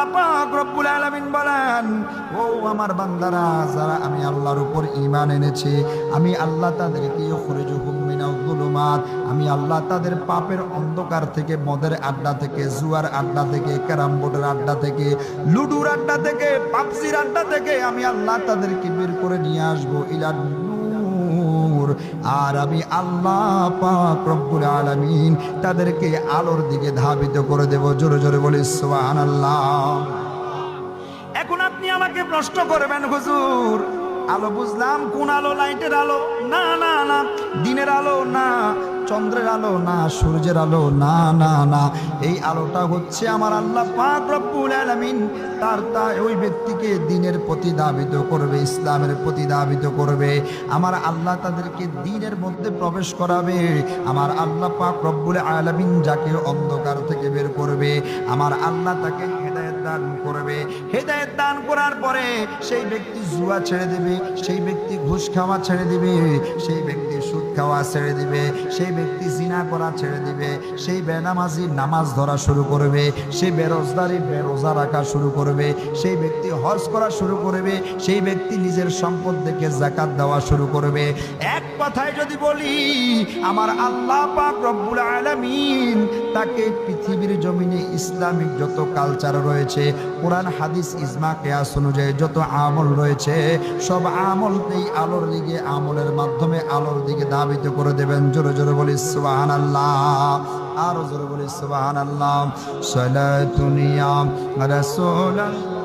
আল্লাহ পাক রব্বুল আলামিন বলেন, ও আমার বান্দারা, যারা আমি আল্লাহর উপর ঈমান এনেছে, আমি আল্লাহ তাদেরকে ইখরিজুহুম মিনাজ যুলুমাত, আমি আল্লাহ তাদের পাপের অন্ধকার থেকে, মদের আড্ডা থেকে, জুয়ার আড্ডা থেকে, ক্যারাম বোর্ডের আড্ডা থেকে, লুডুর আড্ডা থেকে, পাবজির আড্ডা থেকে আমি আল্লাহ তাদেরকে বের করে নিয়ে আসবো ইলা নূর। আর আমি আল্লাহ পাক রব্বুল আলামিন তাদেরকে আলোর দিকে ধাবিত করে দেব। জোরে জোরে বলি সুবহানাল্লাহ। এখন আপনি আমাকে প্রশ্ন করবেন, হুজুর আলো বুঝলাম, কোন আলো? লাইটের আলো? না না না। দিনের আলো? না। চন্দ্রের আলো? না। সূর্যের আলো? না না না। এই আলোটা হচ্ছে আমার আল্লাহ পাক রব্বুল আলামিন তার ওই ব্যক্তিকে দিনের প্রতি ধাবিত করবে, ইসলামের প্রতি ধাবিত করবে। আমার আল্লাহ তাদেরকে দিনের মধ্যে প্রবেশ করাবে। আমার আল্লাহ পাক রব্বুল আলামিন যাকে অন্ধকার থেকে বের করবে, আমার আল্লাহ তাকে হেদায়েত দান করবে। হেদায়েত দান করার পরে সেই ব্যক্তি জুয়া ছেড়ে দেবে, সেই ব্যক্তি ঘুষ খাওয়া ছেড়ে দিবে, সেই ব্যক্তি সুদ খাওয়া ছেড়ে দিবে, সেই ব্যক্তি জিনা করা ছেড়ে দিবে, সেই বেনামাজি নামাজ ধরা শুরু করবে, সেই বেরোজগারি বেরোজা রাখা শুরু করবে, সেই ব্যক্তি হজ করা শুরু করবে, সেই ব্যক্তি নিজের সম্পদ থেকে যাকাত দেওয়া শুরু করবে। এক কথায় যদি বলি, আমার আল্লাহ পাক রব্বুল আলামিন তাকে পৃথিবীর জমিনে ইসলামিক যত কালচার রয়েছে, কোরআন হাদিস ইজমা কিয়াস অনুযায়ী যত আমল রয়েছে, সব আমলকেই আলোর দিকে, আমলের মাধ্যমে আলোর দিকে ধাবিত করে দেবেন। জোরে জোরে বলি সুবহানাল্লাহ। আরো জোরে বলি সুবহানাল্লাহ। সালাতুন ইয়া রাসূলাল্লাহ